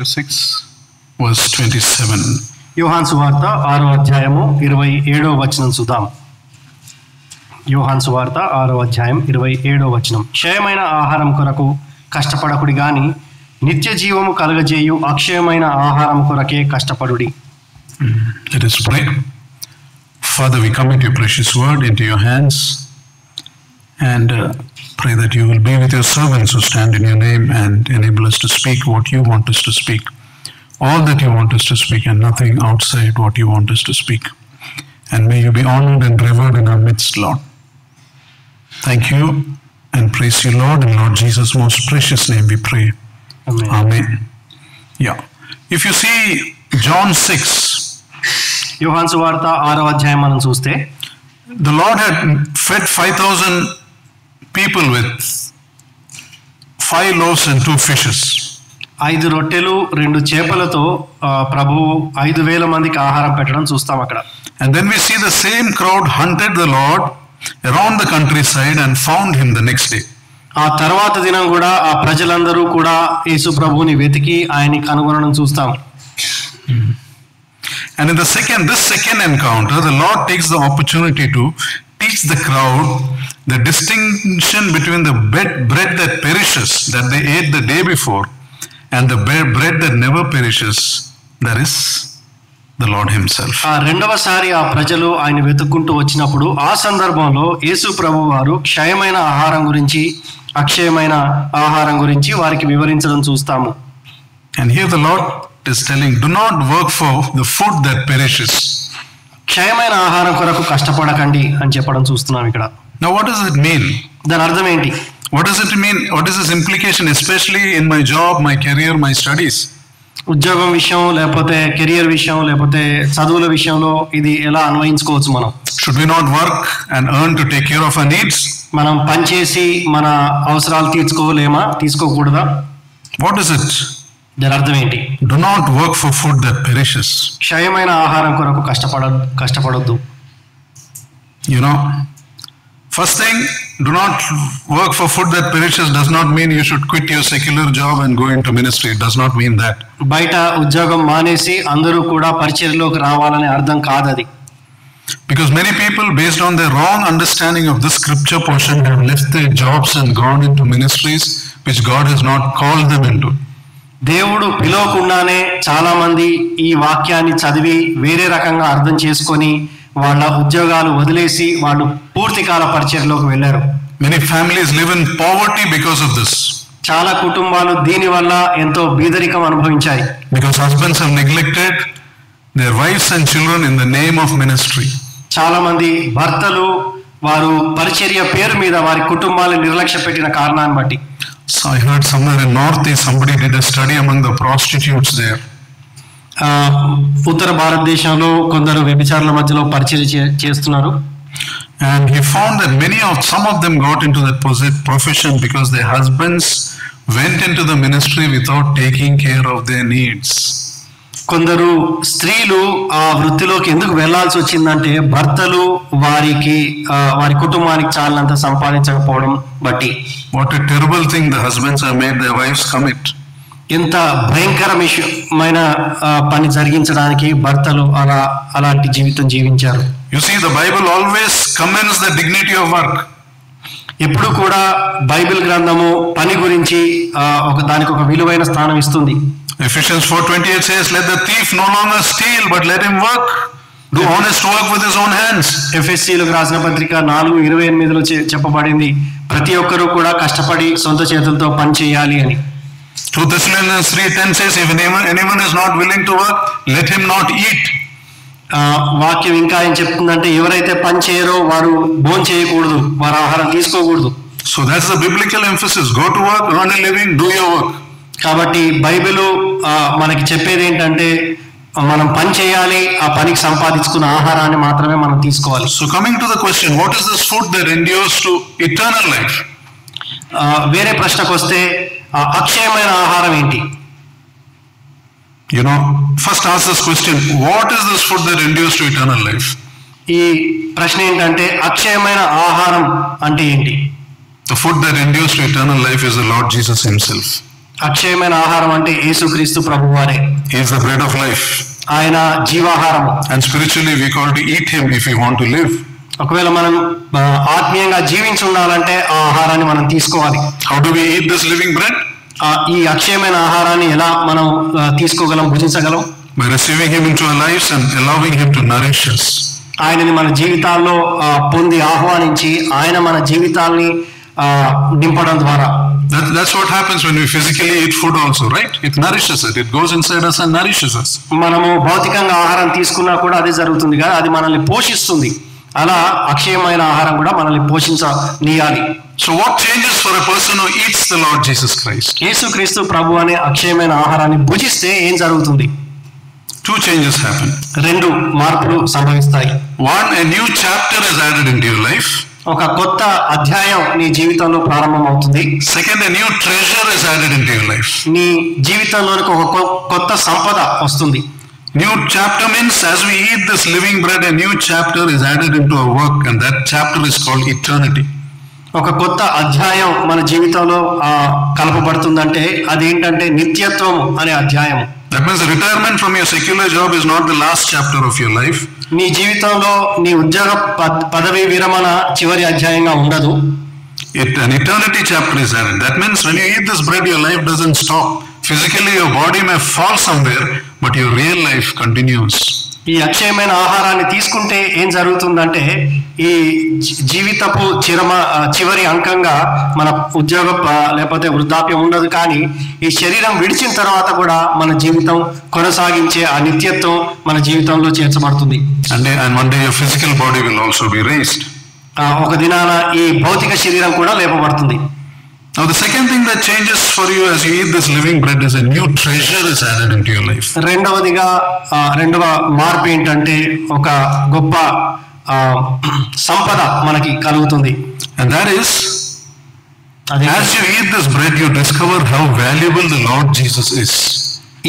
6, verse 27. యోహాను సువార్త 6వ అధ్యాయము 27వ వచనం చూద్దాం. యోహాను సువార్త 6వ అధ్యాయం 27వ వచనం. క్షయమైన ఆహారం కొరకు కష్టపడకుడి గాని నిత్య జీవము కలుగజేయు అక్షయమైన ఆహారం కొరకే కష్టపడుడి. Let us pray. Father, we commit your precious word into your hands and pray that you will be with your servants who stand in your name and enable us to speak what you want us to speak. All that you want us to speak and nothing outside what you want us to speak. And may you be honored and revered in our midst, Lord. Thank you and praise you, Lord. In Lord Jesus' most precious name we pray. Amen. Amen. Yeah. If you see John 6, యోహాను సువార్త 6వ అధ్యాయం మనం చూస్తే the Lord had fed 5,000 people with 5 loaves and 2 fishes. 5 రొట్టెలు 2 చేపలతో ప్రభువు 5,000 మందికి ఆహారం పెట్టడం చూస్తాం అక్కడ. And then we see the same crowd hunted the Lord around the countryside and found him the next day. ఆ తర్వాత దినం కూడా ఆ ప్రజలందరూ కూడా యేసు ప్రభువుని వెతికి ఆయన్ని కనుగొనడం చూస్తాం. And in this second encounter, the Lord takes the opportunity to teach the crowd the distinction between the bread that perishes, that they ate the day before, and the bread that never perishes, that is the Lord himself. ఆ రెండవసారి ఆ ప్రజలు ఆయన వెతుక్కుంటూ వచ్చినప్పుడు ఆ సందర్భంలో యేసు ప్రభు వారు క్షయమైన ఆహారం గురించి అక్షయమైన ఆహారం గురించి వారికి వివరించడం చూస్తాము. And here the Lord is telling, do not work for the food that perishes. క్షయమైన ఆహారం కొరకు కష్టపడకండి అని చెప్పడం చూస్తున్నాం ఇక్కడ. Now what does it mean? దాని అర్థం ఏంటి? What does it mean? What is its implication, especially in my job, my career, my studies? ఉద్యోగం విషయం లేకపోతే కెరియర్ విషయం లేకపోతే చదువుల విషయంలో ఇది ఎలా అన్వయించుకోవచ్చు మనం? Should we not work and earn to take care of our needs? మనం పనిచేసి మన అవసరాలు తీసుకోకూడదా? What is it? దాని అర్థం ఏంటి? Do not work for food that perishes. క్షయమైన ఆహారం కొరకు కష్టపడొద్దు. You know, first thing, do not work for food that perishes does not mean you should quit your secular job and go into ministry. It does not mean that. బయట ఉద్యోగం మానేసి అందరూ కూడా పరిచర్యలోకి రావాలనే అర్థం కాదు అది. Because many people, based on their wrong understanding of this scripture portion, have left their jobs and gone into ministries which God has not called them into. దేవుడు పిలవకుండానే చాలా మంది ఈ వాక్యాన్ని చదివి వేరే రకంగా అర్థం చేసుకొని వాళ్ళ ఉద్యోగాలు వదిలేసి వాళ్ళు పూర్తికాల పరిచర్యలోకి వెళ్ళారు. Many families live in poverty because of this. చాలా కుటుంబాలు దీని వల్ల ఎంతో బీదరికం అనుభవించాయి. Because husbands have neglected their wives and children in the name of ministry. చాలా మంది భర్తలు వారు పరిచర్య పేరు మీద వారి కుటుంబాలను నిర్లక్ష్య పెట్టిన కారణాన్ని బట్టి. So I heard somewhere in Northeast somebody did a study among the prostitutes there. ఉత్తర భారతదేశంలో కొందరు వ్యభిచారుల మధ్యలో పరిచర్య చేస్తున్నారు. And he found that some of them got into that profession because their husbands went into the ministry without taking care of their needs. కొందరు స్త్రీలు ఆ వృత్తిలోకి ఎందుకు వెళ్లాల్సి వచ్చిందంటే భర్తలు వారి కుటుంబానికి చాలినంత సంపాదించకపోవడం బట్టి. What a terrible thing the husbands have made their wives commit. ఎంత భయంకరమైన పని జరిగించడానికి భర్తలు అలాంటి జీవితం జీవించారు. You see, the Bible always commends the dignity of work. ఎప్పుడు కూడా బైబిల్ గ్రంథము పని గురించి దానికి ఒక విలువైన స్థానం ఇస్తుంది. Ephesians 4:28 says, let the thief no longer steal, but let him work. Do honest work with his own hands. ఎఫెసీయులకు రాసిన పత్రిక 4:28లో చెప్పబడింది ప్రతి ఒక్కరూ కూడా కష్టపడి సొంత చేతులతో పని చేయాలి అని. 2 Thessalonians 3:10 says, if anyone is not willing to work, let him not eat. వాక్యం ఇంకా ఏం చెప్తుందంటే ఎవరైతే పని చేయరో వారు భోజనం చేయకూడదు, వారు ఆహారం తీసుకోకూడదు. So that's the biblical emphasis. Go to work, earn a living, do your work. కాబట్టి బైబిల్ మనకి చెప్పేది ఏంటంటే మనం పని చేయాలి, ఆ పనికి సంపాదించుకున్న ఆహారాన్ని మాత్రమే మనం తీసుకోవాలి. So coming to the question, what is this food that endures to eternal life? వేరే ప్రశ్నకు వస్తే అక్షయమైన ఆహారం ఏంటి? You know, first ask this question, what is this food that endures to eternal life? ఈ ప్రశ్న ఏంటంటే అక్షయమైన ఆహారం అంటే ఏంటి? The food that endures to eternal life is the Lord Jesus himself. అక్షయమైన ఆహారం అంటే యేసుక్రీస్తు ప్రభువారే. He is the bread of life. ఆయన జీవాహారము. And spiritually we call to eat him if we want to live. ఒకవేళ మనం ఆత్మీయంగా జీవించి ఉండాలంటే ఆ ఆహారాన్ని మనం తీసుకోవాలి. How do we eat this living bread? ఈ అక్షయమైన ఆహారాన్ని ఎలా మనం తీసుకోగలం, భుజించగలం? By receiving him into our lives and allowing him to nourish us. ఆయనని మన జీవితాల్లో పొంది ఆహ్వానించి ఆయన మన జీవితాల్ని నింపడం ద్వారా. That's what happens when we physically eat food also, right? It nourishes it. It goes inside us and nourishes us. మనము భౌతికంగా ఆహారం తీసుకున్నా కూడా అదే జరుగుతుంది కదా, అది మనల్ని పోషిస్తుంది. అలా అక్షయమైన ఆహారం కూడా మనల్ని పోషించనీయాలి. So what changes for a person who eats the Lord Jesus Christ? యేసుక్రీస్తు ప్రభు అనే అక్షయమైన ఆహారాన్ని భుజిస్తే ఏం జరుగుతుంది? 2 changes happen. 2 మార్పులు సంభవిస్తాయి. 1, a new chapter is added into your life. ఒక కొత్త అధ్యాయం నీ జీవితంలో ప్రారంభం అవుతుంది. 2, a new treasure is added into your life. నీ జీవితంలోనికి ఒక కొత్త సంపద వస్తుంది. New chapter means as we eat this living bread, a new chapter is added into our work, and that chapter is called eternity. ఒక కొత్త అధ్యాయం మన జీవితంలో కలపబడుతుందంటే అదేంటంటే నిత్యత్వం అనే అధ్యాయం. That means retirement from your secular job is not the last chapter of your life. నీ జీవితంలో నీ ఉద్యోగ పదవి విరమణ చివరి అధ్యాయంగా ఉండదు. An eternity chapter is added. That means when you eat this bread, your life doesn't stop. Physically your body may fall somewhere, but your real life continues. ఈ అక్షయమైన ఆహారాన్ని తీసుకుంటే ఏం జరుగుతుందంటే ఈ జీవితపు చివరి అంకంగా మన ఉద్యోగ లేకపోతే వృద్ధాప్యం ఉండదు, కానీ ఈ శరీరం విడిచిన తర్వాత కూడా మన జీవితం కొనసాగించే ఆ నిత్యత్వం మన జీవితంలో చేర్చబడుతుంది. And one day your physical body will also be raised. ఒక దినాన ఈ భౌతిక శరీరం కూడా లేపబడుతుంది. Now the second thing that changes for you as you eat this living bread is a new treasure is added into your life. రెండవ మార్పు ఏంటంటే ఒక గొప్ప సంపద మనకి కలుగుతుంది. And that is, as you eat this bread, you discover how valuable the Lord Jesus is.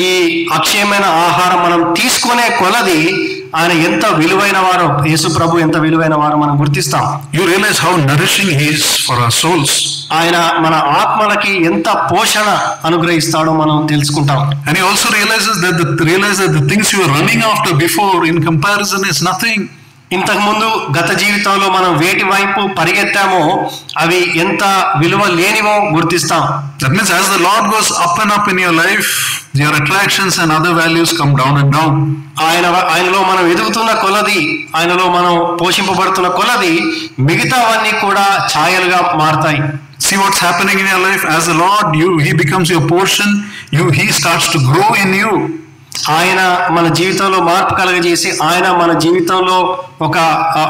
ఈ అక్షయమైన ఆహారం మనం తీసుకునే కొలది ఆయన ఎంత విలువైన వారో, యేసు ప్రభు ఎంత విలువైన వారో మనం గుర్తిస్తాం. You realize how nourishing he is for our souls. ఆయన మన ఆత్మలకి ఎంత పోషణ అనుగ్రహిస్తాడో మనం తెలుసుకుంటాం. And he also realizes that the things you were running after before in comparison is nothing. ఇంతకు ముందు గత జీవితంలో మనం వేటి వైపు పరిగెత్తామో అవి ఎంత విలువ లేనివో గుర్తిస్తాం. That means as the Lord goes up and up in your life, your attractions and other values come down and down. ఆయనలో మనం ఎదుగుతున్న కొలది, ఆయనలో మనం పోషింపబడుతున్న కొలది మిగతావన్నీ కూడా ఛాయలుగా మారతాయి. See what's happening in your life. As the Lord, he becomes your portion. He starts to grow in you. ఆయన మన జీవితంలో మార్పు కలగజేసి ఆయన మన జీవితంలో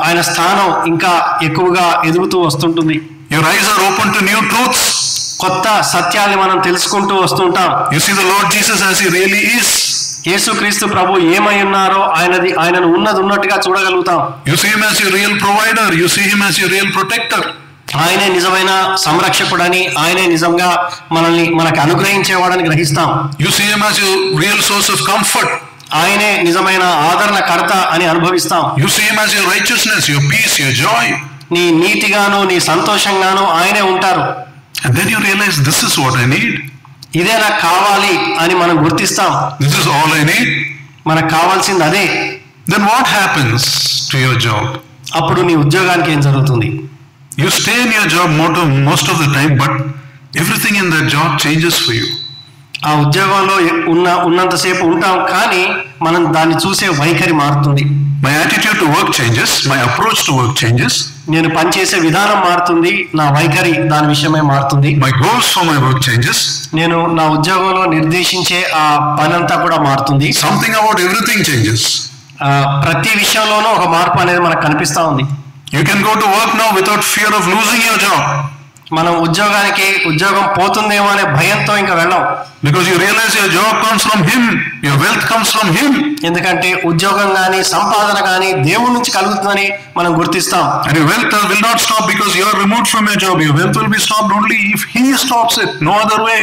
ఆయన స్థానం ఇంకా ఎక్కువగా ఎదుగుతూ వస్తుంటుంది. Your eyes are open to new truths. కొత్త సత్యాన్ని మనం తెలుసుకుంటూ వస్తుంటాం. You see the Lord Jesus as he really is. యేసుక్రీస్తు ప్రభు ఏమై ఉన్నారో ఆయనను ఉన్నట్టుగా చూడగలుగుతాం. You see him as your real provider. You see him as your real protector. ఆయనే నిజమైన సంరక్షకుడని, ఆయనే నిజంగా మనకి అనుగ్రహించేవాడని గ్రహిస్తాం. You see him as your real source of comfort. ఆయనే నిజమైన ఆదరణకర్త అని అనుభవిస్తాం. You see him as your righteousness, your peace, your joy. నీ నీతిగాను నీ సంతోషంగాను ఆయనే ఉంటారు. And then you realize this is what I need. ఇదే నాకు కావాలి అని మనం గుర్తిస్తాం. This is all I need. మనకు కావాల్సింది అదే. Then what happens to your job? అప్పుడు నీ ఉద్యోగానికి ఏం జరుగుతుంది? You stay in your job most of the time, but everything in that job changes for you. ఆ ఉద్యోగంలో ఉన్నంతసేపు ఉంటాం, కానీ మనం దాన్ని చూసే వైఖరి మారుతుంది. My attitude to work changes. My approach to work changes. నేను పనిచేసే విధానం మారుతుంది, నా వైఖరి దాని విషయమై మారుతుంది. My goals for my work changes. నేను నా ఉద్యోగంలో నిర్దేశించే ఆ పని అంతా కూడా మారుతుంది. Something about everything changes. ప్రతి విషయంలోనూ ఒక మార్పు అనేది మనకు కనిపిస్తా ఉంది. You can go to work now without fear of losing your job. మనం ఉద్యోగం పోతుందేమో అనే భయంతో ఇంకా వెళ్ళాం. Because you realize your job comes from him, your wealth comes from him. ఎందుకంటే ఉద్యోగం కానీ సంపాదన కానీ దేవుడి నుంచి కలుగుతుందని మనం గుర్తిస్తాం. And your wealth will not stop because you are removed from your job. Your wealth will be stopped only if he stops it, no other way.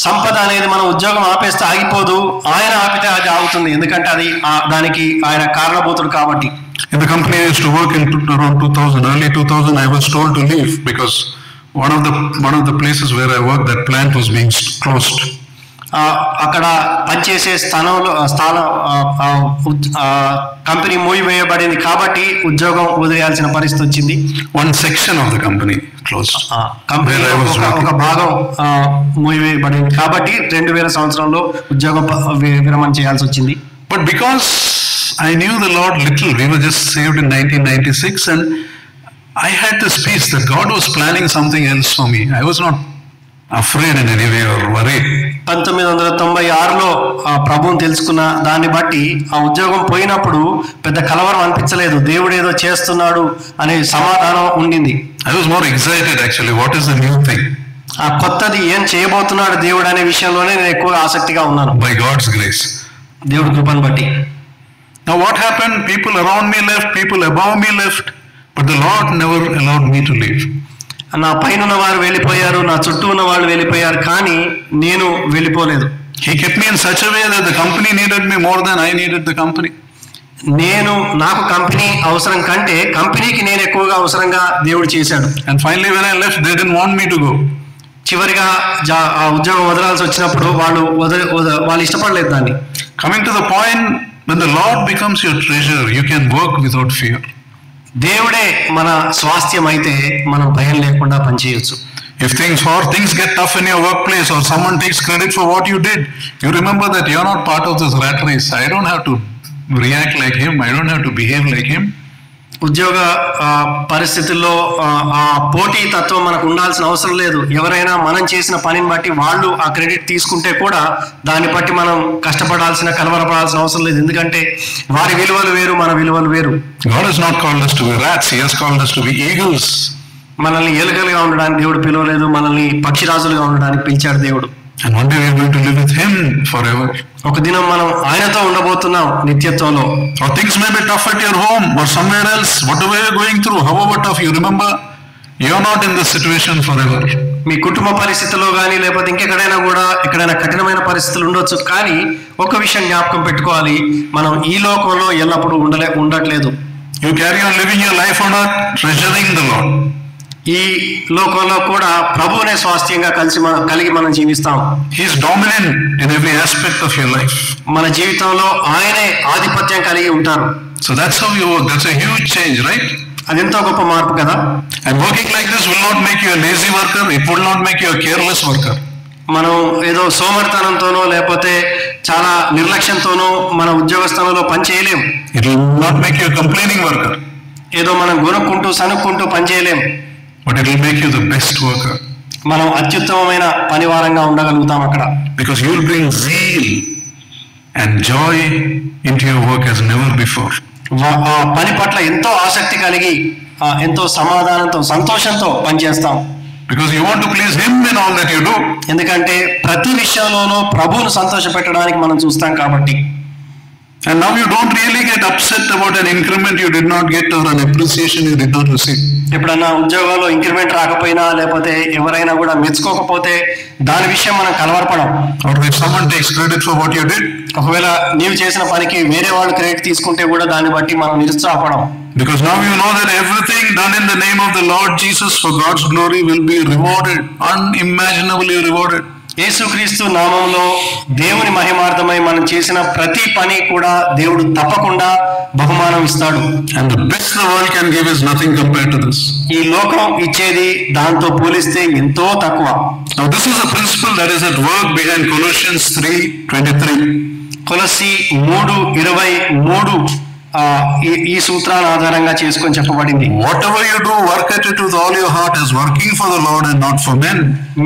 సంపద అనేది మనం ఉద్యోగం ఆపేస్తే ఆగిపోదు, ఆయన ఆపితే అది ఆగుతుంది. ఎందుకంటే అది దానికి ఆయన కారణభూతుడు కాబట్టి. In the company I used to work in around 2000, early 2000, I was told to leave because one of the places where I worked, that plant was being closed. అక్కడ పనిచేసే స్థానం కంపెనీ మూసివేయబడింది కాబట్టి ఉద్యోగం వదిలేయాల్సిన పరిస్థితి వచ్చింది. One section of the company closed. Company ఒక భాగం మూసివేయబడింది కాబట్టి 2000 సంవత్సరంలో ఉద్యోగం విరమణ చేయాల్సి వచ్చింది. But because I knew the Lord little, we were just saved in 1996, and I had this peace that God was planning something else for me. I was not afraid in any way or worried. 1996లో ప్రభువుని తెలుసుకున్న దాన్ని బట్టి ఆ ఉద్యోగం పోయినప్పుడు పెద్ద కలవరం అనిపించలేదు. దేవుడు ఏదో చేస్తున్నాడు అనే సమాధానం ఉండింది. I was more excited actually. What is the new thing? ఆ కొత్తది ఏం చేయబోతున్నాడు దేవుడు అనే విషయంలోనే నేను ఎక్కువగా ఆసక్తిగా ఉన్నాను. By God's grace. దేవుడి కృపను బట్టి. Now what happened? People around me left, people above me left, but the Lord never allowed me to leave. నా పైన ఉన్న వారు వెళ్ళిపోయారు, నా చుట్టూ ఉన్న వాళ్ళు వెళ్ళిపోయారు, కానీ నేను వెళ్ళిపోలేదు. He kept me in such a way that the company needed me more than I needed the company. నాకు కంపెనీ అవసరం కంటే కంపెనీకి నేను ఎక్కువగా అవసరంగా దేవుడు చేశాడు. And finally when I left, they didn't want me to go. చివరిగా ఆ ఉద్యోగం వదలాల్సి వచ్చినప్పుడు వాళ్ళు ఇష్టపడలేదు దాన్ని. Coming to the point, when the Lord becomes your treasure, you can work without fear. దేవుడే మన స్వాస్థ్యం అయితే మనం భయం లేకుండా పనిచేయొచ్చు. If things get tough in your workplace or someone takes credit for what you did, you remember that you're not part of this rat race. I don't have to react like him. I don't have to behave like him. ఉద్యోగ పరిస్థితుల్లో ఆ పోటీ తత్వం మనకు ఉండాల్సిన అవసరం లేదు. ఎవరైనా మనం చేసిన పనిని బట్టి వాళ్ళు ఆ క్రెడిట్ తీసుకుంటే కూడా దాన్ని బట్టి మనం కలవరపడాల్సిన అవసరం లేదు. ఎందుకంటే వారి విలువలు వేరు, మన విలువలు వేరు. God has not called us to be rats. He has called us to be eagles. మనల్ని ఎలుకలుగా ఉండడానికి దేవుడు పిలవలేదు, మనల్ని పక్షిరాజులుగా ఉండడానికి పిలిచాడు దేవుడు. And one day we are going to live with him forever. ఒక దినం మనం ఆయనతో ఉండబోతున్నాం నిత్యత్వంలో. Or things may be tough at your home or somewhere else. Whatever you are going through, however tough, you remember you are not in this situation forever. మీ కుటుంబ పరిస్థితుల్లో కానీ లేకపోతే ఎక్కడైనా కఠినమైన పరిస్థితులు ఉండొచ్చు, కానీ ఒక విషయం జ్ఞాపకం పెట్టుకోవాలి, మనం ఈ లోకంలో ఎల్లప్పుడూ ఉండట్లేదు. You carry on living your life on earth, treasuring the Lord. ఈ లోకంలో కూడా ప్రభువునే స్వాస్థ్యంగా కలిగి మనం జీవిస్తాం. He is dominant in every aspect of your life. మన జీవితంలో ఆయనే ఆధిపత్యం కలిగి ఉంటారు. So that's how you work. That's a huge change, right? అదెంతో గొప్ప మార్పు కదా. And working like this will not make you a lazy worker. It will not make you a careless worker. మనం ఏదో సోమరితనంతోనో లేకపోతే చాలా నిర్లక్ష్యంతోనో మన ఉద్యోగ స్థలంలో పని చేయలేం. It will not make you a complaining worker. ఏదో మనం సనుక్కుంటూ పని చేయలేం. But it will make you the best worker. మనం అత్యుత్తమమైన పనివారంగా ఉండగలుగుతాం అక్కడ. Because you will bring zeal and joy into your work as never before. పని పట్ల ఎంతో ఆసక్తి కలిగి ఎంతో సమాధానంతో సంతోషంతో పనిచేస్తాం. Because you want to please him in all that you do. ఎందుకంటే ప్రతి విషయంలోనూ ప్రభువును సంతోషపెట్టడానికి మనం చూస్తాం కాబట్టి. And now you don't really get upset about an increment you did not get or an appreciation you did not receive. ఎప్పుడన్నా ఉద్యోగంలో increment రాకపోయినా లేకపోతే ఎవరైనా కూడా మెచ్చుకోకపోతే దాని విషయం మనం కలవరపడం. Or if someone takes credit for what you did. ఒకవేళ నీవు చేసిన పనికి వేరే వాళ్ళు క్రెడిట్ తీసుకుంటే కూడా దాన్ని బట్టి మనం నిరుత్సాహపడం. Because now you know that everything done in the name of the Lord Jesus for God's glory will be rewarded, unimaginably rewarded. యేసుక్రీస్తు నామంలో దేవుని మహిమార్థమై మనం చేసిన ప్రతి పని కూడా దేవుడు తప్పకుండా బహుమానం ఇస్తాడు. And the best the world can give is nothing compared to this. ఈ లోకం ఇచ్చేది దాంతో పోలిస్తే ఎంతో తక్కువ. Now this is a principle that is at work behind Colossians 3:23. కొలస్సీ 3:23 ఈ సూత్రాల ఆధారంగా చేసుకొని చెప్పబడింది. Whatever you do, work at it with all your heart as working for the Lord and not for men.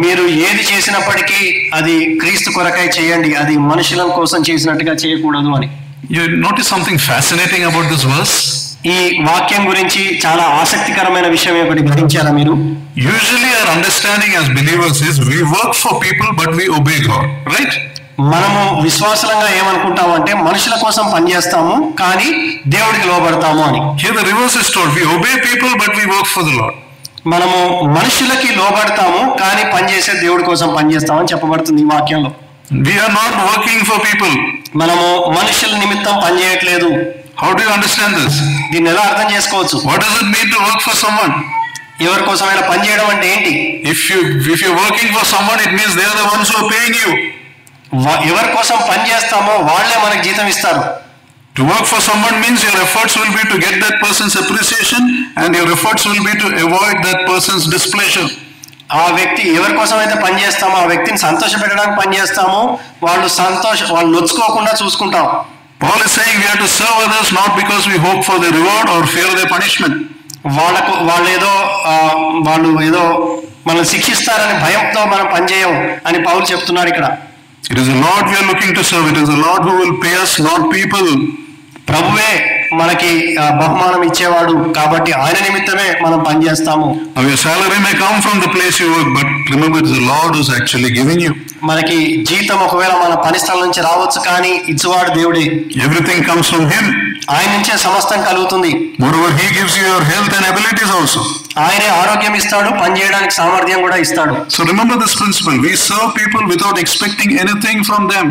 మీరు ఏది చేసినప్పటికీ అది క్రీస్తు కొరకై చేయండి, అది మనుషుల కోసం చేసినట్టుగా చేయకూడదు అని. You notice something fascinating about this verse? ఈ వాక్యం గురించి చాలా ఆసక్తికరమైన విషయం ఒకటి గ్రహించారా మీరు? Usually our understanding as believers is we work for people but we obey God, right? మనము విశ్వాసంగా ఏమనుకుంటామంటే మనుషుల కోసం పనిచేస్తాము కానీ దేవుడికి లోబడతాము అని. Here the reverse is told. We obey people but we work for the Lord. మనము మనుషులకి లోబడతాము కానీ పనిచేసే దేవుడి కోసం పనిచేస్తామని చెప్పబడుతుంది ఈ వాక్యంలో. We are not working for people. మనము మనుషుల నిమిత్తం పనిచేయట్లేదు. How do you understand this? దీన్ని ఎలా అర్థం చేసుకోవచ్చు? What does it mean to work for someone? ఎవరి కోసమైనా పనిచేయడం అంటే ఏంటి? If you're working for someone, it means they are the ones who are paying you. ఎవరి కోసం పని చేస్తామో వాళ్ళే మనకు జీతం ఇస్తారు. To work for someone means your efforts will be to get that person's appreciation and your efforts will be to avoid that person's displeasure. ఆ వ్యక్తి ఎవరి కోసం అయితే పని చేస్తామో ఆ వ్యక్తిని సంతోష పెట్టడానికి పని చేస్తామో వాళ్ళు నొచ్చుకోకుండా చూసుకుంటాం. Paul is saying we have to serve others not because we hope for their reward or fear their punishment. వాళ్ళు ఏదో మనం శిక్షిస్తారని భయంతో మనం పనిచేయం అని పౌలు చెప్తున్నాడు ఇక్కడ. It is the Lord we are looking to serve. It is the Lord who will pay us, not people. ప్రభువే మనకి బహుమానం ఇచ్చేవాడు కాబట్టి ఆయన నిమిత్తమే మనం పనిచేస్తాము. Your salary may come from the place you work, but remember it is the Lord who is actually giving you. మనకి జీతం ఒకవేళ మన పని స్థలం నుంచి రావచ్చు కానీ ఇచ్చేవాడు దేవుడే. Everything comes from Him. ఆయన నుంచే సమస్తం కలుగుతుంది. Moreover, He gives you your health and abilities also. ఆయనే ఆరోగ్యం ఇస్తాడు, పని చేయడానికి సామర్థ్యం కూడా ఇస్తాడు. So remember this principle. We serve people without expecting anything from them.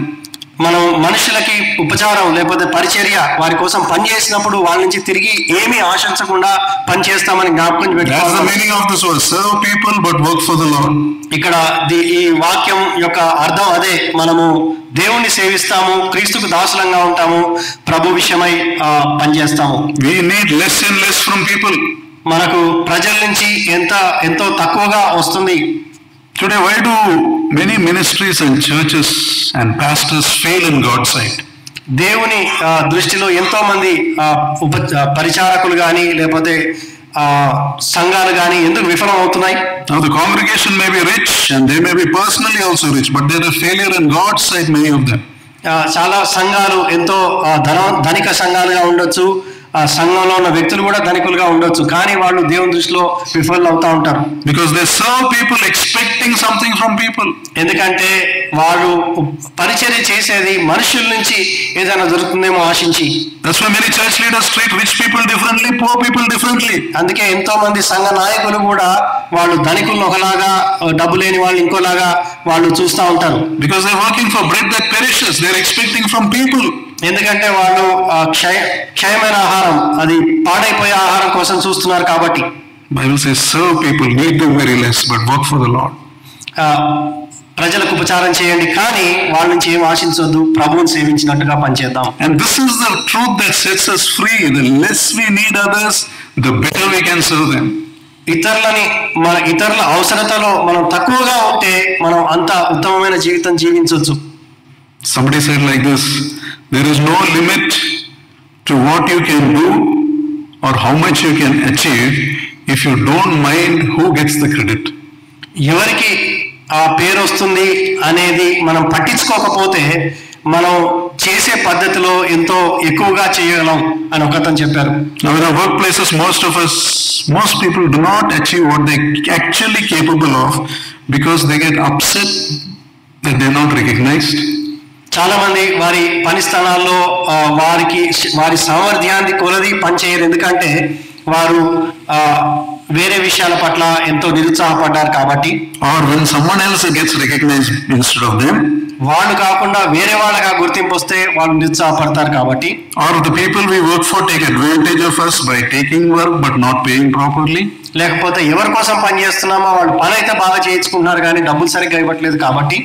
మనం మనుషులకి ఉపచారం లేకపోతే పరిచర్య వారి కోసం పని చేసినప్పుడు వాళ్ళ నుంచి తిరిగి ఏమీ ఆశించకుండా పని చేస్తామని జ్ఞాపకం పెట్టుకోవాలి. That's the meaning of this word. Serve people but work for the Lord. ఇక్కడ ఈ వాక్యం యొక్క అర్థం అదే. మనము దేవుణ్ణి సేవిస్తాము, క్రీస్తుకు దాసులంగా ఉంటాము, ప్రభు విషయమై పనిచేస్తాము. We need less and less from people. మనకు ప్రజల నుంచి ఎంతో తక్కువగా వస్తుంది. Today, why do many ministries and churches and pastors fail in God's sight? దేవుని దృష్టిలో ఎంతో మంది పరిచారకులు కానీ లేకపోతే సంఘాలు కానీ ఎందుకు విఫలం అవుతున్నాయి? Now the congregation may be rich and they may be personally also rich, but they are a failure in God's sight, many of them. చాలా సంఘాలు ఎంతో ధనిక సంఘాలుగా ఉండొచ్చు, సంఘంలో ఉన్న వ్యక్తులు కూడా ధనికులుగా ఉండొచ్చు, కానీ వాళ్ళు దేవుని దృష్టిలో విఫలం అవుతా ఉంటారు. Because they serve people expecting something from people. ఎందుకంటే వాళ్ళు పరిచర్య చేసేది మనుషుల నుంచి ఏదైనా దొరుకుతుందేమో ఆశించి. That's why many church leaders treat rich people differently, poor people differently. అందుకే ఎంతో మంది సంఘ నాయకులు కూడా వాళ్ళు ధనికులను ఒకలాగా, డబ్బు లేని వాళ్ళు ఇంకోలాగా వాళ్ళు చూస్తూ ఉంటారు. Because they're working for bread that perishes, they're expecting from people. ఎందుకంటే వాళ్ళు క్షయమైన ఆహారం, అది పాడైపోయే ఆహారం కోసం చూస్తున్నారు కాబట్టి. Bible says serve people, need them very less, but work for the Lord. ప్రజలకు ఉపచారం చేయండి కానీ వాళ్ళ నుంచి ఏం ఆశించొద్దు, ప్రభువుని సేవించినట్టుగా పనిచేద్దాం. And this is the truth that sets us free. The less we need others, the better we can serve them. ఇతరుల అవసరతలో మనం తక్కువగా ఉంటే మనం అంత ఉత్తమమైన జీవితం జీవించవచ్చు. Somebody said like this, there is no limit to what you can do or how much you can achieve if you don't mind who gets the credit. ఎవరికి ఆ పేరు వస్తుంది అనేది మనం పట్టించుకోకపోతే మనం చేసే పద్ధతిలో ఎంతో ఎక్కువగా చేయగలం అని ఒకతను చెప్పారు. Now in our workplaces, most people do not achieve what they actually capable of because they get upset that they are not recognized. చాలా మంది వారి పని స్థలాల్లో వారి సామర్థ్యాన్ని కొలది పనిచేయరు, ఎందుకంటే వారు వేరే విషయాల పట్ల ఎంతో నిరుత్సాహపడ్డారు కాబట్టి. Or when someone else gets recognized instead of them, వాళ్ళు కాకుండా వేరే వాళ్ళగా గుర్తింపు వస్తే వాళ్ళు నిరుత్సాహపడతారు కాబట్టి. Or the people we work for take advantage of us by taking work but not paying properly. లేకపోతే ఎవరి కోసం పని చేస్తున్నామో వాళ్ళు పని అయితే బాగా చేయించుకుంటున్నారు కానీ డబ్బులు సరిగ్గా ఇవ్వట్లేదు కాబట్టి.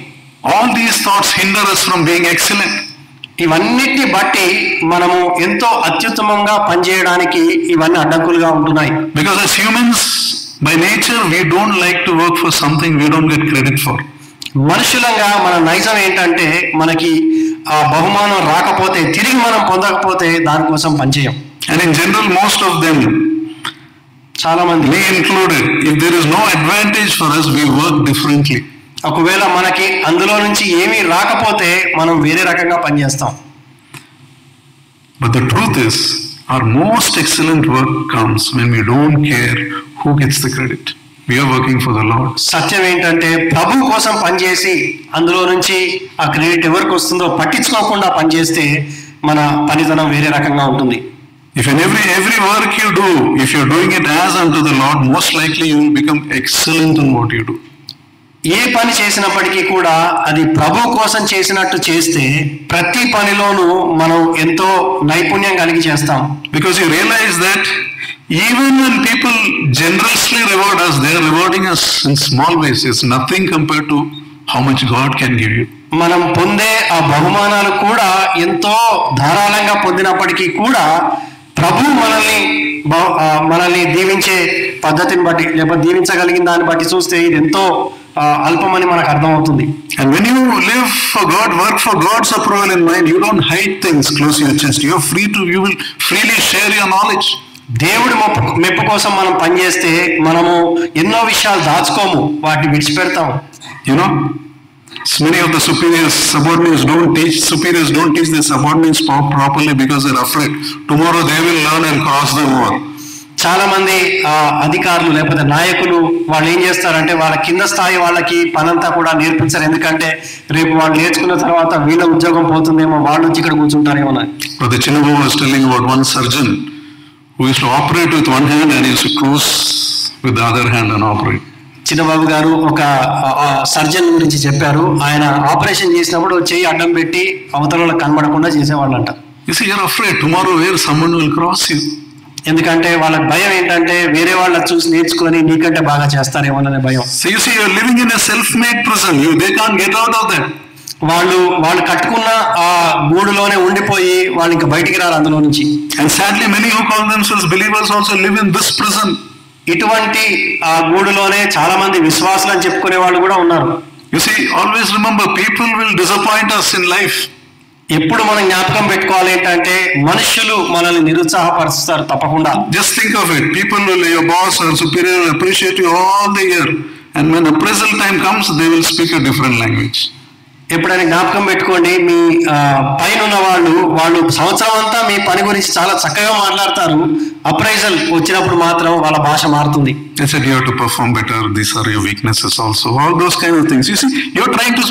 All these thoughts hinder us from being excellent. ఇవన్నిటిని బట్టి మనము ఎంతో అత్యుత్తమంగా పనిచేయడానికి ఇవన్నీ అడ్డంకులుగా ఉంటున్నాయి. Because as humans by nature we don't like to work for something we don't get credit for. మనుషులంగా మన నైజం ఏంటంటే మనకి ఆ బహుమానం రాకపోతే, తిరిగి మనం పొందకపోతే దానికోసం పనిచేయం. And in general most of them, చాలా మంది, me included, if there is no advantage for us we work differently. ఒకవేళ మనకి అందులో నుంచి ఏమీ రాకపోతే మనం వేరే రకంగా పనిచేస్తాం. But the truth is our most excellent work comes when we don't care who gets the credit. We are working for the Lord. సత్యం ఏంటంటే ప్రభు కోసం పనిచేసి అందులో నుంచి ఆ క్రెడిట్ ఎవరికి వస్తుందో పట్టించుకోకుండా పనిచేస్తే మన పనితనం వేరే రకంగా ఉంటుంది. If in every work you do, if you're doing it as unto the Lord, most likely you will become excellent in what you do. ఏ పని చేసినప్పటికీ కూడా అది ప్రభు కోసం చేసినట్టు చేస్తే ప్రతి పనిలోనూ మనం ఎంతో నైపుణ్యం కలిగి చేస్తాం. Because you realize that even when people generously reward us, they are rewarding us in small ways. It's nothing compared to how much God can give you. మనం పొందే ఆ బహుమానాలు కూడా ఎంతో ధారాళంగా పొందినప్పటికీ కూడా ప్రభు మనల్ని దీవించే పద్ధతిని బట్టి లేకపోతే దీవించగలిగిన దాన్ని బట్టి చూస్తే ఇది ఎంతో అల్పమని మనకు అర్థమవుతుంది. And when you live for God, work for God's approval in mind, you don't hide things close to your chest. You will freely share your knowledge. దేవుడి మెప్పు కోసం మనం పనిచేస్తే మనము ఎన్నో విషయాలు దాచుకోము, వాటిని విడిచిపెడతాము. You know, many of the subordinates don't teach their subordinates properly because they're afraid. Tomorrow they will learn and cross the wall. చాలా మంది అధికారులు లేకపోతే నాయకులు వాళ్ళు ఏం చేస్తారంటే వాళ్ళ కింద స్థాయి వాళ్ళకి పనంతా కూడా నేర్పించారు. ఎందుకంటే రేపు వాళ్ళు నేర్చుకున్న తర్వాత వీళ్ళ ఉద్యోగం పోతుందేమో, వాళ్ళు వచ్చి ఇక్కడ కూర్చుంటారేమో. But the Chinnababu was telling about one surgeon who used to operate with one hand and used to close with the other hand and operate. చిన్నబాబు గారు ఒక సర్జన్ గురించి చెప్పారు. ఆయన ఆపరేషన్ చేసినప్పుడు చెయ్యి అడ్డం పెట్టి అవతల కనబడకుండా చేసేవాళ్ళంట. You see, you're afraid tomorrow where someone will cross you. ఎందుకంటే వాళ్ళకి భయం ఏంటంటే వేరే వాళ్ళ చూసి నేర్చుకొని నీకంటే బాగా చేస్తారేమోననే భయం. So you see, you're living in a self-made prison. They can't get out of that. వాళ్ళు కట్టుకున్న ఆ గూడులోనే ఉండిపోయి వాళ్ళు ఇంకా బయటికి రారు అందులో నుంచి. And sadly, many who call themselves believers also live in this prison. ఇటువంటి ఆ గూడులోనే చాలా మంది విశ్వాసులు అని చెప్పుకునే వాళ్ళు కూడా ఉన్నారు. You see, always remember, people will disappoint us in life. ఎప్పుడు మనం జ్ఞాపకం పెట్టుకోవాలి ఏంటంటే మనుషులు మనల్ని నిరుత్సాహపరుస్తారు తప్పకుండా. Just think of it. People will, your boss or superior will appreciate you all the year, and when appraisal time comes, they will speak a different language. ఎప్పుడైనా జ్ఞాపకం పెట్టుకోండి, మీ పైన ఉన్న వాళ్ళు సంవత్సరం అంతా మీ పని గురించి చాలా చక్కగా మాట్లాడతారు. అప్రైజల్ వచ్చినప్పుడు మాత్రం వాళ్ళ భాష మారుతుంది. They said you have to perform better. These are your weaknesses also. All those kind of things. You see, you're trying to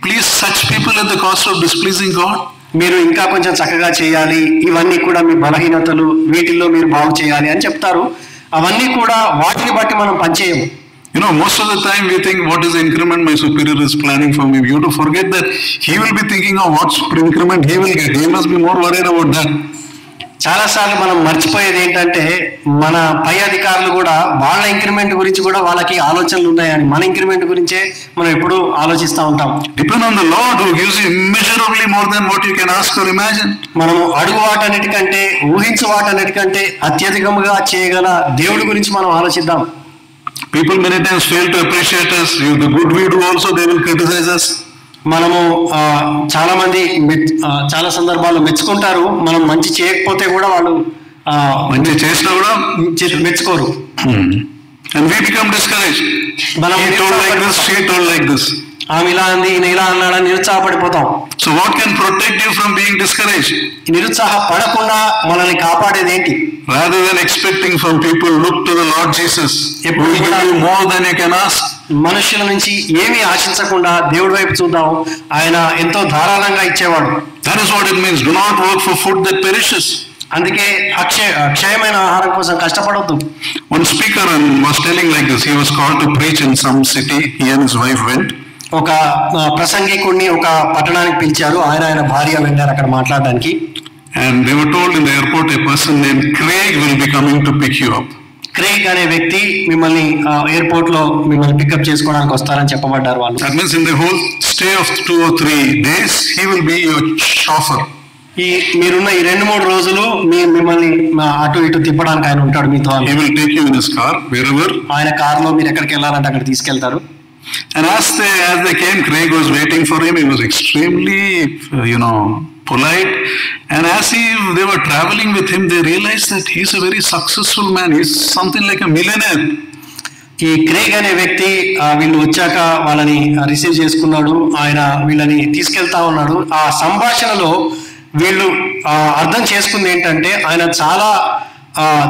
please such people at the cost of displeasing God. మీరు ఇంకా కొంచెం చక్కగా చేయాలి, ఇవన్నీ కూడా మీ బలహీనతలు, వీటిల్లో మీరు బాగు చేయాలి అని చెప్తారు. అవన్నీ కూడా వాటిని బట్టి మనం పనిచేయము. You know, most of the time we think, what is the increment my superior is planning for me? You have to forget that he will be thinking of what increment he will get. He must be more worried about that. చాలాసార్లు మనం మర్చిపోయేది ఏంటంటే మన పై అధికారులు కూడా వాళ్ళ increment గురించి కూడా వాళ్ళకి ఆలోచనలు ఉన్నాయని, మన ఇంక్రిమెంట్ గురించే మనం ఎప్పుడు ఆలోచిస్తూ ఉంటాం. Depend on the Lord who gives you immeasurably more than what you can ask or imagine. మనము అడుగు వాటన్నిటికంటే, ఊహించు వాటన్నిటికంటే అత్యధికంగా చేయగల దేవుడి గురించి మనం ఆలోచిద్దాం. People many times fail to appreciate us. The good we do also, they will criticize us. మనము చాలా మంది చాలా సందర్భాల్లో మెచ్చుకుంటారు. మనం మంచి చేయకపోతే కూడా వాళ్ళు మంచి చేసినా కూడా మెచ్చుకోరు. And we become discouraged. He told like this, she told like this. ఆమె ఇలా అంది, ఈయన ఇలా అన్నాడని నిరుత్సాహపడిపోతాం. So what can protect you from being discouraged? నిరుత్సాహపడకుండా మనల్ని కాపాడేది ఏంటి? Rather than expecting from people, look to the Lord Jesus. He will give you more than you can ask. మనుషుల నుంచి ఏమీ ఆశించకుండా దేవుడి వైపు చూద్దాం. ఆయన ఎంతో ధారాళంగా ఇచ్చేవాడు. That is what it means. Do not work for food that perishes. అందుకే అక్షయమైన ఆహారం కోసం కష్టపడొద్దు. One speaker was telling like this. He was called to preach in some city. He and his wife went. ఒక ప్రసంగికుడిని ఒక పట్టణానికి పిలిచారు. ఆయన భార్య వెళ్ళారు అక్కడ మాట్లాడడానికి. And they were told in the airport, a person named Craig will be coming to pick you up. Craig అనే వ్యక్తి మిమ్మల్ని ఎయిర్పోర్ట్ లో మిమ్మల్ని పికప్ చేసుకోవడానికి వస్తారని చెప్పబడ్డారు వాళ్ళు. That means in the whole stay of 2 or 3 days, he will be your chauffeur. మీరున్న ఈ 2-3 రోజులు మిమ్మల్ని అటు ఇటు తిప్పడానికి ఆయన ఉంటాడు మీతో. He will take you in his car wherever. ఆయన కార్ లో మీరు ఎక్కడికి వెళ్ళాలంటే అక్కడ తీసుకెళ్తారు. And as they came, Craig was waiting for him. He was extremely, polite. And as they were traveling with him, they realized that he's a very successful man. He's something like a millionaire. ఈ Craig అనే వ్యక్తి వీళ్ళు వచ్చాక వాళ్ళని receive చేసుకున్నాడు. ఆయన వీళ్ళని తీసుకెళ్తా ఉన్నాడు. ఆ సంభాషణలో వీళ్ళు అర్థం చేసుకుంది ఏంటంటే ఆయన చాలా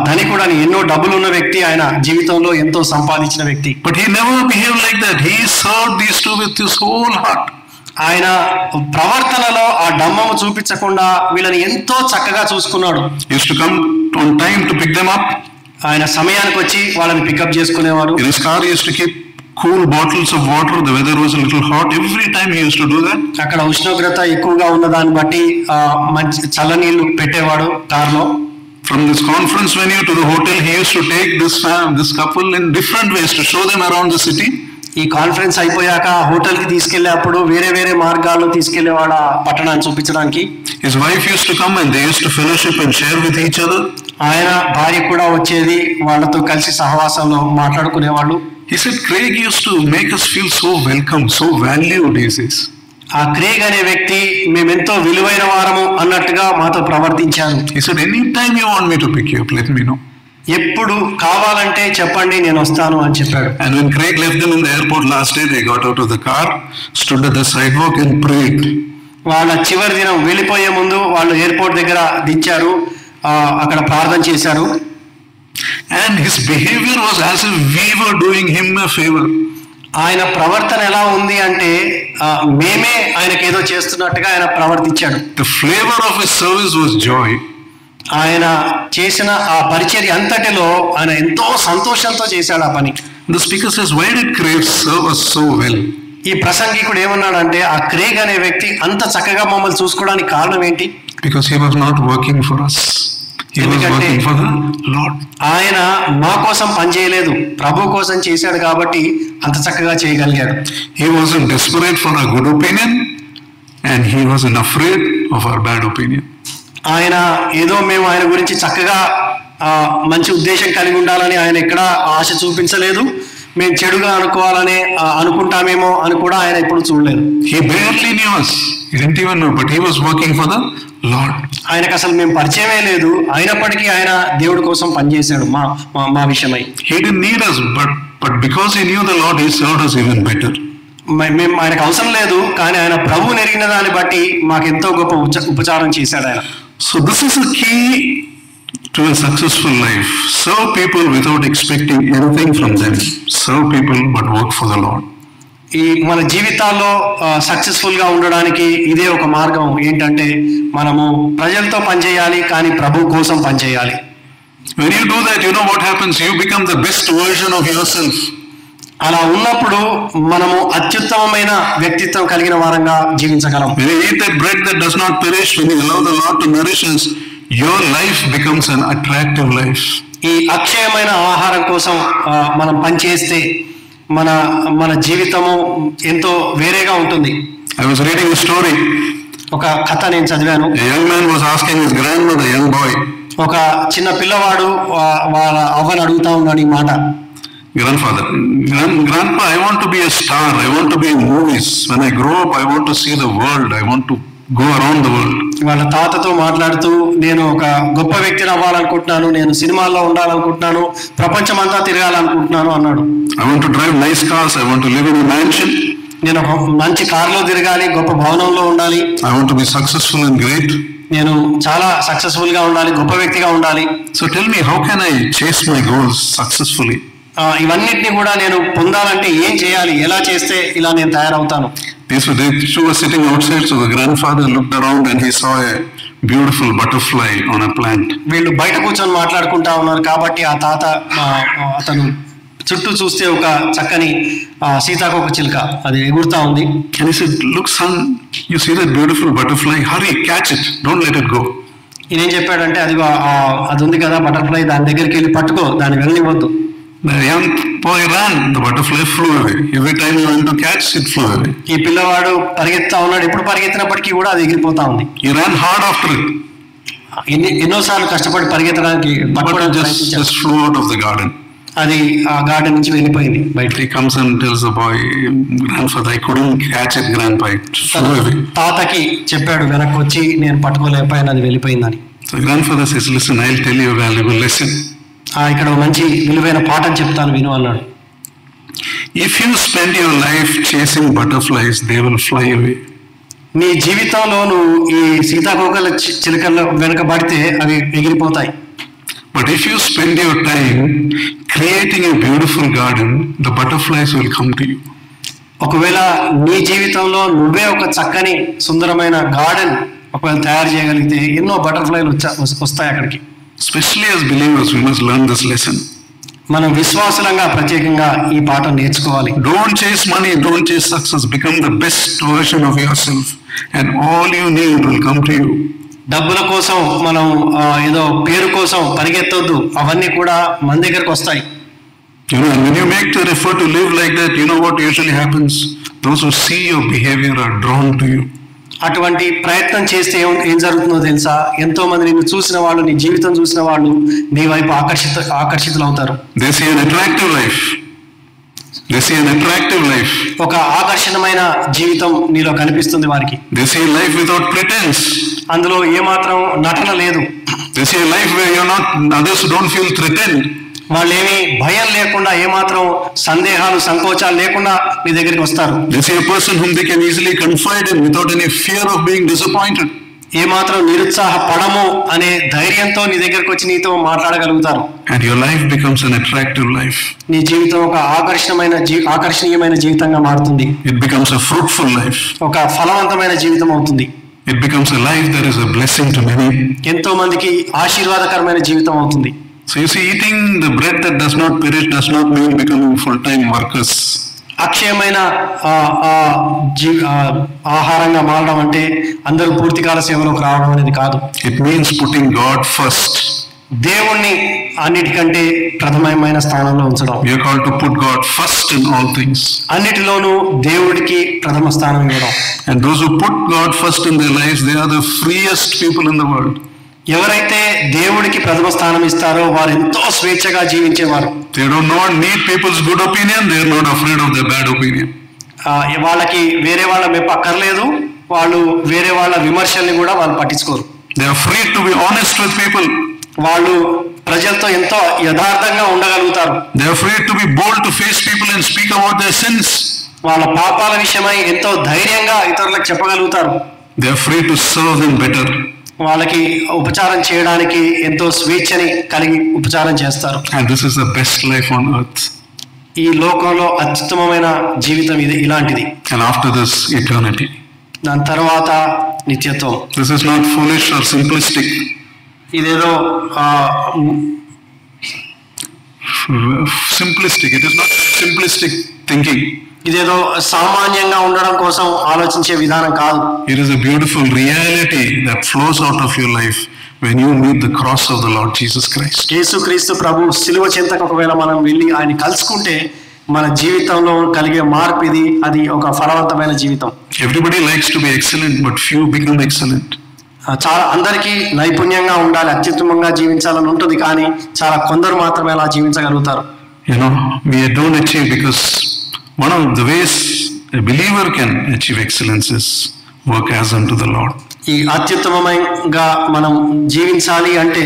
ధనికుడు అని, ఎన్నో డబ్బులు ఉన్న వ్యక్తి, ఆయన జీవితంలో ఎంతో సంపాదించిన వ్యక్తి. But he never behaved like that. He served these two with his whole heart. ఆయన ప్రవర్తనలో ఆ డమ్మము చూపించకుండా వీళ్ళని ఎంతో చక్కగా చూసుకున్నాడు. Used to come on time to pick them up. ఆయన సమయానికి వచ్చి వాళ్ళని పికప్ చేసుకునేవాడు. In his car he used to keep cool bottles of water. The weather was a little hot. Every time he used to do that. అక్కడ ఉష్ణోగ్రత ఎక్కువగా ఉన్న దాన్ని బట్టి మంచి చల్లనీళ్ళు పెట్టేవాడు కార్లో. From this conference venue to the hotel, he used to take this couple in different ways to show them around the city. ఈ కాన్ఫరెన్స్ అయిపోయాక హోటల్కి తీసుకెళ్ళేప్పుడు వేరే వేరే మార్గాల్లో తీసుకెళ్లేవాడ పట్టణాన్ని చూపించడానికి. His wife used to come and they used to fellowship and share with each other. ఆయన భార్య కూడా వచ్చేది, వాళ్ళతో కలిసి సహవాసంలో మాట్లాడుకునేవాళ్ళు. He said Craig used to make us feel so welcome, so valued, he says. ఆ క్రేగ్ అనే వ్యక్తి మేమెంతో విలువైన వారము అన్నట్టుగా మాతో ప్రవర్తించారు. He said, anytime you want me to pick you up, let me know. ఎప్పుడు కావాలంటే చెప్పండి, నేను వస్తాను అని చెప్పాడు. And when Craig left them in the airport last day, they got out of the car, stood at the sidewalk and prayed. వాళ్ళ చివరి దినం వెళ్ళిపోయే ముందు వాళ్ళు ఎయిర్పోర్ట్ దగ్గర దించారు, అక్కడ ప్రార్థన చేశారు. And his behavior was as if we were doing him a favor. ఆయన ప్రవర్తన ఎలా ఉంది అంటే మేమే ఆయనకి ఏదో చేస్తున్నట్టుగా ఆయన ప్రవర్తించాడు. The flavor of his service was joy. ఆయన చేసిన ఆ పరిచర్య అంతటిలో ఆయన ఎంతో సంతోషంతో చేశాడు ఆ పని. The speaker says, why did Craig serve us so well? ఈ ప్రసంగికుడు ఏమన్నాడంటే ఆ క్రేగ్ అనే వ్యక్తి అంత చక్కగా మమ్మల్ని చూసుకోవడానికి కారణం ఏంటి? Because he was not working for us. He was working for the Lord. ఆయన మా కోసం పనిచేయలేదు, ప్రభు కోసం చేశాడు కాబట్టి అంత చక్కగా చేయగలిగాడు. He wasn't desperate for a good opinion and he wasn't afraid of our bad opinion. ఆయన ఏదో మేము ఆయన గురించి చక్కగా మంచి ఉద్దేశం కలిగి ఉండాలని ఆయన ఎక్కడ ఆశ చూపించలేదు. మేము చెడుగా అనుకోవాలని అనుకుంటామేమో అని కూడా ఆయన ఎప్పుడు చూడలేదు. He barely knew us. He didn't even know, but he was working for the Lord. ఆయనకు అసలు మేము పరిచయమే లేదు, అయినప్పటికీ ఆయన దేవుడి కోసం పనిచేశాడు మా విషయమై. He didn't need us, but because he knew the Lord, he served us even better. మేము ఆయనకు అవసరం లేదు, కానీ ఆయన ప్రభువుని ఎరిగిన దాన్ని బట్టి మాకు ఎంతో గొప్ప ఉపచారం చేశాడు ఆయన. So this is the key to a successful life. Serve people without expecting anything from them. Serve people but work for the Lord. ఈ మన జీవితాల్లో సక్సెస్ఫుల్ గా ఉండడానికి ఇదే ఒక మార్గం. ఏంటంటే మనము ప్రజలతో పనిచేయాలి, కానీ ప్రభు కోసం పనిచేయాలి. When you do that, you know what happens? You become the best version of yourself. అలా ఉన్నప్పుడు మనము అత్యుత్తమమైన వ్యక్తిత్వం కలిగిన వారంగా జీవించగలం. When you eat that bread that does not perish, when you allow the Lord to nourish us, your life becomes an attractive life. ఈ అక్షయమైన ఆహారం కోసం మనం పనిచేస్తే మన జీవితము ఎంతో వేరేగా ఉంటుంది. I was reading a story. ఒక కథ నేను చదివాను. A young man was asking his grandmother, a young boy. ఒక చిన్న పిల్లవాడు వాళ్ళ అవ్వని అడుగుతా ఉన్నాడు ఈ మాట. Grandfather, Grandpa, I want to be a star. I want to be in movies. When I grow up, I want to see the world. I want to go around the world. వాళ్ళ తాతతో మాట్లాడుతూ, నేను ఒక గొప్ప వ్యక్తిని అవ్వాలనుకుంటున్నాను, నేను సినిమాల్లో ఉండాలనుకుంటున్నాను, ప్రపంచం అంతా తిరగాలనుకుంటున్నాను అన్నాడు. I want to drive nice cars. I want to live in a mansion. నేను ఒక మంచి కారులో తిరగాలి, గొప్ప భవనంలో ఉండాలి. I want to be successful and great. నేను చాలా సక్సెస్ఫుల్ గా ఉండాలి, గొప్ప వ్యక్తిగా ఉండాలి. So tell me, how can I chase my goals successfully? ఇవన్నిటిని కూడా నేను పొందాలంటే ఏం చేయాలి, ఎలా చేస్తే ఇలా నేను తయారవుతాను? These two were sitting outside, so the grandfather looked around and he saw a beautiful butterfly on a plant. వీళ్ళు బయట కూర్చొని మాట్లాడుకుంటా ఉన్నారు కాబట్టి ఆ తాత అతను చుట్టూ చూస్తే ఒక చక్కని సీతాకోక చిలుక అది ఎగురుతా ఉంది. And he said, look son, you see that beautiful butterfly? Hurry, catch it, don't let it go. ఈయనేం చెప్పాడంటే, అది ఉంది కదా బటర్ఫ్లై, దాని దగ్గరికి వెళ్ళి పట్టుకో, దాన్ని వెళ్ళనివ్వద్దు. The young boy ran, the butterfly flew away. Every time he went to catch, it flew away. ఈ పిల్లవాడు పరిగెత్తా ఉన్నాడు, ఎప్పుడు పరిగెత్తినప్పటికీ కూడా అది ఎగిరిపోతా ఉంది. He ran hard after it. ఎన్నోసార్లు కష్టపడి పరిగెత్తడానికి just flew out of the garden. అది ఆ గార్డెన్ నుంచి వెళ్ళిపోయింది బయట. He comes and tells the boy, grandfather, I couldn't catch it, grandpa, it flew away. తాతకి చెప్పాడు, వెనక్కి వచ్చి నేను పట్టుకోలేకపోయాను, అది వెళ్ళిపోయిందని. So grandfather says, listen, I'll tell you a valuable lesson. ఇక్కడ మంచి విలువైన పాఠం చెప్తాను, విను అన్నాడు. If you spend your life chasing butterflies, they will fly away. నీ జీవితంలో నువ్వు ఈ సీతాకోకల చిలుకల్లో వెనకబడితే అవి ఎగిరిపోతాయి. But if you spend your time creating a beautiful garden, the butterflies will come to you. ఒకవేళ నీ జీవితంలో నువ్వే ఒక చక్కని సుందరమైన గార్డెన్ ఒకవేళ తయారు చేయగలిగితే ఎన్నో బటర్ఫ్లైలు వస్తాయి అక్కడికి. Especially as believers, we must learn this lesson. మనం విశ్వాసులంగా ప్రత్యేకంగా ఈ పాఠం నేర్చుకోవాలి. Don't chase money, don't chase success. Become the best version of yourself, and all you need will come to you. డబ్బుల కోసం మనం ఏదో పేరు కోసం పరిగెత్తొద్దు, అవన్నీ కూడా మన దగ్గరకు వస్తాయి. And when you make the effort to live like that, you know what usually happens? Those who see your behavior are drawn to you. అటువంటి ప్రయత్నం చేస్తే ఏం జరుగుతుందో తెలుసా? ఎంతో మంది నిన్ను చూసిన వాళ్ళు, నీ జీవితం చూసిన వాళ్ళు నీ వైపు ఆకర్షితులవుతారు. They see an attractive life. ఒక ఆకర్షణమైన జీవితం నీలో కనిపిస్తుంది వారికి. They see a life without pretense. అందులో ఏమాత్రం నటన లేదు. They see a life where others don't feel threatened. వాళ్ళేమి భయం లేకుండా, ఏమాత్రం సందేహాలు సంకోచాలు లేకుండా నీ దగ్గరికి వస్తారు. They see a person whom they can easily confide in without any fear of being disappointed. ఏమాత్రం నిరుత్సాహపడము అనే ధైర్యంతో నీ దగ్గరికి వచ్చి నీతో మాట్లాడగలుగుతారు. And your life becomes an attractive life. నీ జీవితం ఒక ఆకర్షణీయమైన జీవితంగా మారుతుంది. It becomes a fruitful life. ఒక ఫలవంతమైన జీవితం అవుతుంది. It becomes a life that is a blessing to many. ఎంతో మందికి ఆశీర్వాదకరమైన జీవితం అవుతుంది. So you see, eating the bread that does not perish does not mean becoming full-time workers. అక్షయమైన ఆహారంగా మారడం అంటే అందరూ పూర్తికాల సేవలోకి రావడం అనేది కాదు. It means putting God first. దేవుణ్ణి అన్నిటికంటే ప్రథమమైన స్థానంలో ఉంచడం. We are called to put God first in all things. అన్నిటిలోనూ దేవుడికి ప్రథమ స్థానం ఇవ్వడం. And those who put God first in their lives, they are the freest people in the world. ఎవరైతే దేవుడికి ప్రథమ స్థానం ఇస్తారో వారు ఎంతో స్వేచ్ఛగా జీవించేవారు. They do not need people's good opinion. They are not afraid of their bad opinion. వాళ్ళకి వేరే వాళ్ళ మెప్పు అక్కర్లేదు. వాళ్ళు వేరే వాళ్ళ విమర్శల్ని కూడా వాళ్ళు పట్టించుకోరు. They are free to be honest with people. వాళ్ళు ప్రజలతో ఎంతో యథార్థంగా ఉండగలుగుతారు. They are free to be bold to face people and speak about their sins. వాళ్ళ పాపాల విషయమై ఎంతో ధైర్యంగా ఇతరులకు చెప్పగలుగుతారు. They are free to serve them better. వాళ్ళకి ఉపచారం చేయడానికి ఎంతో స్వేచ్ఛని కలిగి ఉపచారం చేస్తారు. And this is the best life on earth. ఈ లోకంలో అత్యుత్తమమైన జీవితం ఇది, ఇలాంటిది. And after this, eternity. దాని తర్వాత నిత్యత్వం. This is not foolish or simplistic. ఇదేదో It is not simplistic thinking. ఇదేదో సామాన్యంగా ఉండడం కోసం ఆలోచించే విధానం కాదు. It is a beautiful reality that flows out of your life when you meet the cross of the Lord Jesus Christ. యేసుక్రీస్తు ప్రభు శిలువ చెంతకు ఒకవేళ మనం వెళ్ళి ఆయన కలుసుకుంటే మన జీవితంలో కలిగే మార్పు ఇది. అది ఒక ఫలవంతమైన జీవితం. Everybody likes to be excellent, but few become excellent. చాలా అందరికీ నైపుణ్యంగా ఉండాలి, అత్యుత్తమంగా జీవించాలని ఉంటుంది, కానీ చాలా కొందరు మాత్రమే అలా జీవించగలుగుతారు. We don't achieve because one of the ways a believer can achieve excellence is work as unto the Lord. ఈ అత్యుత్తమంగా మనం జీవించాలి అంటే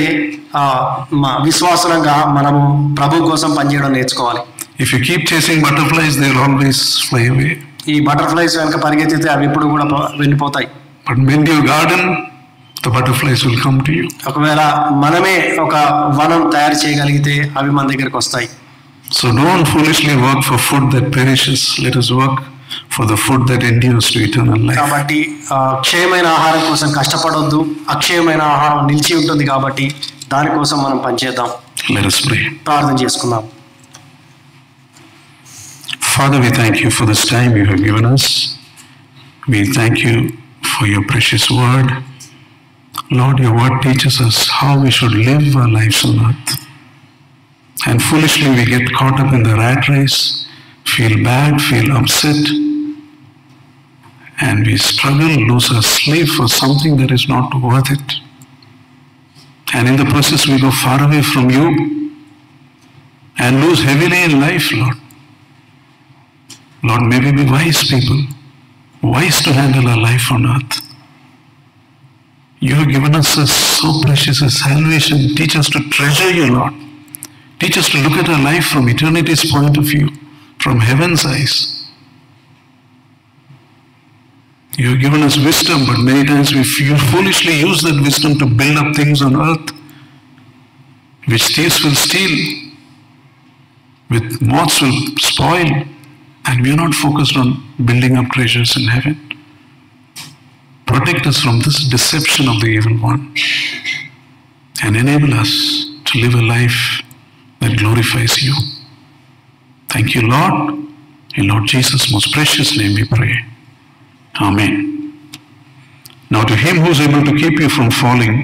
విశ్వాసంగా మనము ప్రభు కోసం పనిచేయడం నేర్చుకోవాలి. If you keep chasing butterflies, they will always fly away. ఈ బటర్ఫ్లైస్ వెనక పరిగెత్తితే అవి ఎప్పుడు కూడా వెళ్ళిపోతాయి. But mend your garden, the butterflies will come to you. ఒకవేళ మనమే ఒక వనం తయారు చేయగలిగితే అవి మన దగ్గరికి వస్తాయి. So don't foolishly work for food that perishes. Let us work for the food that endures to eternal life. కాబట్టి క్షయమైన ఆహారం కోసం కష్టపడొద్దు. అక్షయమైన ఆహారం నిలిచి ఉంటుంది కాబట్టి దానికోసం మనం పనిచేద్దాం. Let us pray. ప్రార్థన చేసుకుందాం. Father, we thank you for this time you have given us. We thank you for your precious word. Lord, your word teaches us how we should live our lives on earth. And foolishly we get caught up in the rat race, feel bad, feel upset, and we struggle, lose our sleep for something that is not worth it. And in the process we go far away from you and lose heavily in life, Lord. Lord, may we be wise people, wise to handle our life on earth. You have given us so precious a salvation. Teach us to treasure you, Lord. Teach us to look at our life from eternity's point of view, from heaven's eyes. You have given us wisdom, but many times we foolishly use that wisdom to build up things on earth, which thieves will steal, with moths will spoil, and we are not focused on building up treasures in heaven. Protect us from this deception of the evil one and enable us to live a life that glorifies you. Thank you, Lord. In Lord Jesus' most precious name we pray. Amen. Now to him who is able to keep you from falling